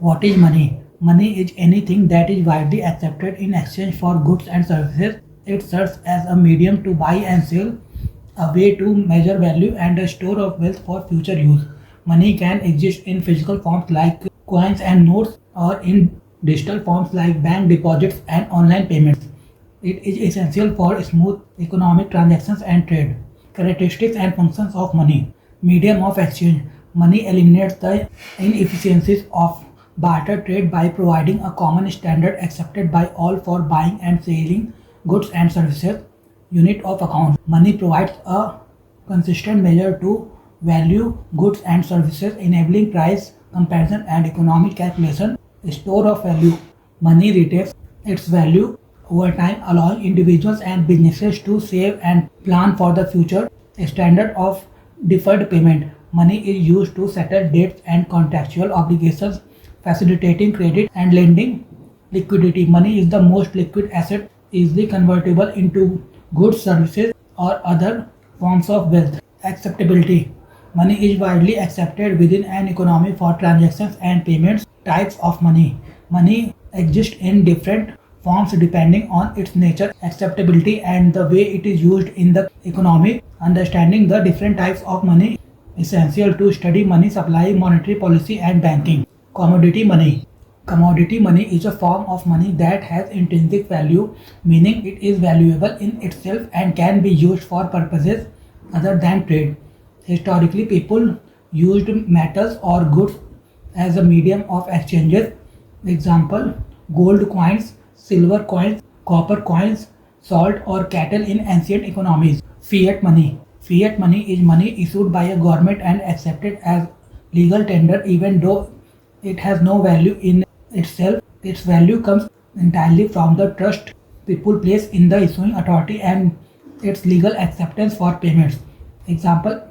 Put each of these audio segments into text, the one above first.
What is money? Money is anything that is widely accepted in exchange for goods and services. It serves as a medium to buy and sell, a way to measure value, and a store of wealth for future use. Money can exist in physical forms like coins and notes, or in digital forms like bank deposits and online payments. It is essential for smooth economic transactions and trade. Characteristics and functions of money. Medium of exchange. Money eliminates the inefficiencies of barter trade by providing a common standard accepted by all for buying and selling goods and services. Unit of account. Money provides a consistent measure to value goods and services, enabling price comparison and economic calculation. Store of value. Money retains its value over time, allowing individuals and businesses to save and plan for the future. Standard of deferred payment. Money is used to settle debts and contractual obligations, facilitating credit and lending. Liquidity. Money is the most liquid asset, easily convertible into goods, services, or other forms of wealth. Acceptability. Money is widely accepted within an economy for transactions and payments. Types of money. Money exists in different forms depending on its nature, acceptability, and the way it is used in the economy. Understanding the different types of money is essential to study money supply, monetary policy, and banking. Commodity money. Commodity money is a form of money that has intrinsic value, meaning it is valuable in itself and can be used for purposes other than trade. Historically, people used metals or goods as a medium of exchanges. Example: gold coins, silver coins, copper coins, salt or cattle in ancient economies. Fiat money. Fiat money is money issued by a government and accepted as legal tender even though it has no value in itself. Its value comes entirely from the trust people place in the issuing authority and its legal acceptance for payments. Example: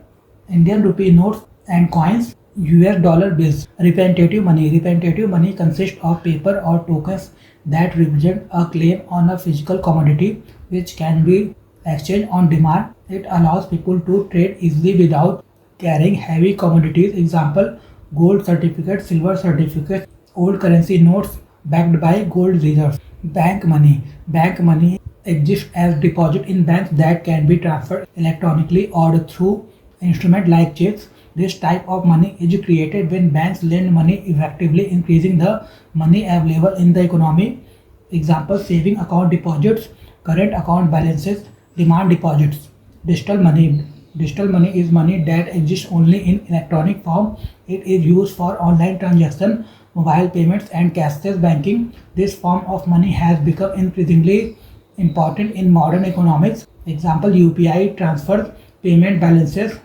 Indian rupee notes and coins, US dollar bills. Representative money. Representative money consists of paper or tokens that represent a claim on a physical commodity which can be exchanged on demand. It allows people to trade easily without carrying heavy commodities. Example: gold certificates, silver certificates, old currency notes backed by gold reserves. Bank money. Bank money exists as deposit in banks that can be transferred electronically or through instrument like checks. This type of money is created when banks lend money effectively, increasing the money available in the economy. Example: saving account deposits, current account balances, demand deposits. Digital money. Digital money is money that exists only in electronic form. It is used for online transaction, mobile payments, and cashless banking. This form of money has become increasingly important in modern economics. Example: UPI transfers, payment balances,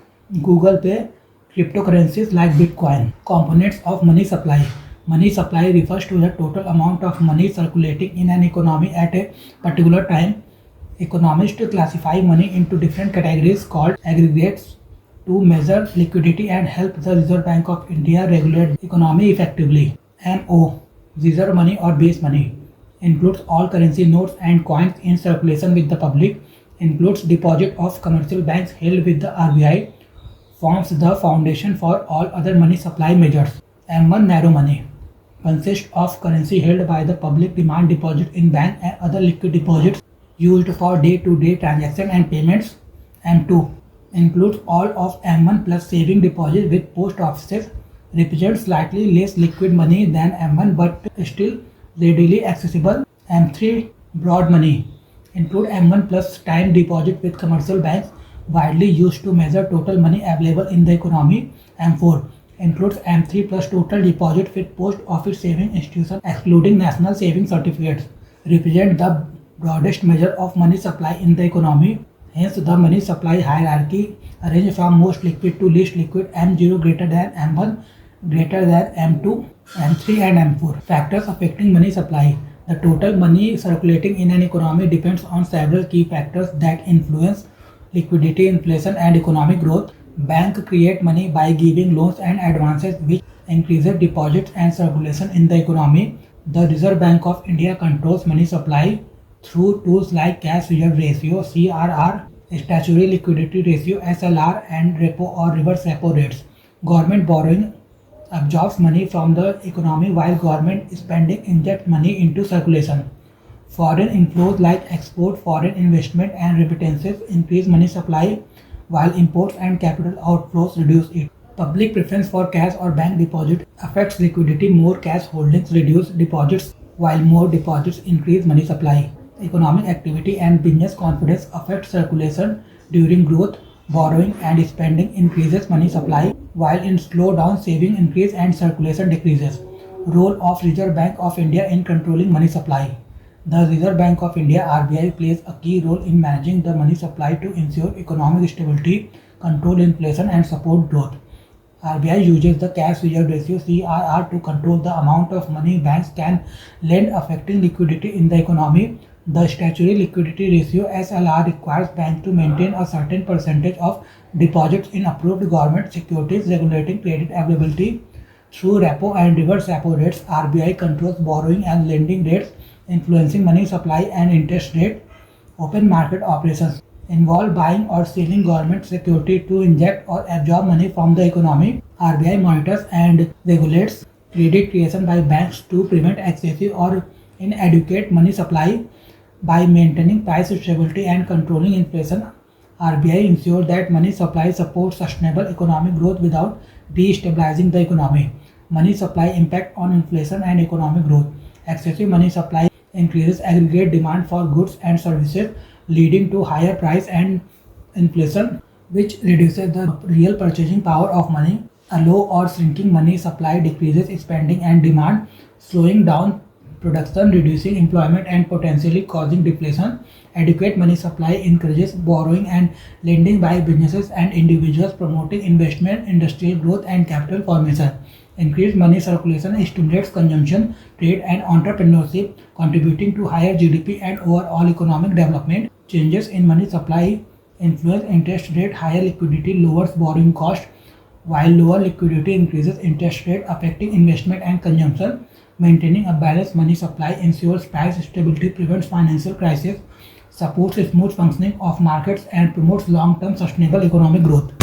Google Pay, cryptocurrencies like Bitcoin. Components of money supply. Money supply refers to the total amount of money circulating in an economy at a particular time. Economists classify money into different categories called aggregates to measure liquidity and help the Reserve Bank of India regulate the economy effectively. MO, reserve money or base money, includes all currency notes and coins in circulation with the public, includes deposit of commercial banks held with the RBI, forms the foundation for all other money supply measures. M1, narrow money, consists of currency held by the public, demand deposit in bank and other liquid deposits used for day-to-day transaction and payments. M2 includes all of M1 plus saving deposit with post offices, represents slightly less liquid money than M1 but still readily accessible. M3, broad money, include M1 plus time deposit with commercial banks, widely used to measure total money available in the economy. M4 includes M3 plus total deposit with post office saving institutions excluding national saving certificates, represent the broadest measure of money supply in the economy. Hence, the money supply hierarchy arranged from most liquid to least liquid. M0 greater than M1, greater than M2, M3 and M4. Factors affecting money supply. The total money circulating in an economy depends on several key factors that influence liquidity, inflation and economic growth. Banks create money by giving loans and advances which increases deposits and circulation in the economy. The Reserve Bank of India controls money supply through tools like cash reserve ratio (CRR), statutory liquidity ratio (SLR), and repo or reverse repo rates. Government borrowing absorbs money from the economy while government spending injects money into circulation. Foreign inflows like export, foreign investment, and remittances increase money supply, while imports and capital outflows reduce it. Public preference for cash or bank deposit affects liquidity. More cash holdings reduce deposits, while more deposits increase money supply. Economic activity and business confidence affect circulation during growth. Borrowing and spending increases money supply, while in slowdown saving increase and circulation decreases. Role of Reserve Bank of India in controlling money supply. The Reserve Bank of India (RBI) plays a key role in managing the money supply to ensure economic stability, control inflation, and support growth. RBI uses the cash reserve ratio (CRR) to control the amount of money banks can lend, affecting liquidity in the economy. The statutory liquidity ratio (SLR) requires banks to maintain a certain percentage of deposits in approved government securities, regulating credit availability. Through repo and reverse repo rates, RBI controls borrowing and lending rates, influencing money supply and interest rate. Open market operations involve buying or selling government security to inject or absorb money from the economy. RBI monitors and regulates credit creation by banks to prevent excessive or inadequate money supply. By maintaining price stability and controlling inflation, RBI ensures that money supply supports sustainable economic growth without destabilizing the economy. Money supply impact on inflation and economic growth. Excessive money supply increases aggregate demand for goods and services, leading to higher price and inflation, which reduces the real purchasing power of money. A low or shrinking money supply decreases spending and demand, slowing down production, reducing employment, and potentially causing deflation. Adequate money supply encourages borrowing and lending by businesses and individuals, promoting investment, industrial growth, and capital formation. Increased money circulation stimulates consumption, trade, and entrepreneurship, contributing to higher GDP and overall economic development. Changes in money supply influence interest rate. Higher liquidity lowers borrowing cost, while lower liquidity increases interest rate, affecting investment and consumption. Maintaining a balanced money supply ensures price stability, prevents financial crisis, supports smooth functioning of markets, and promotes long-term sustainable economic growth.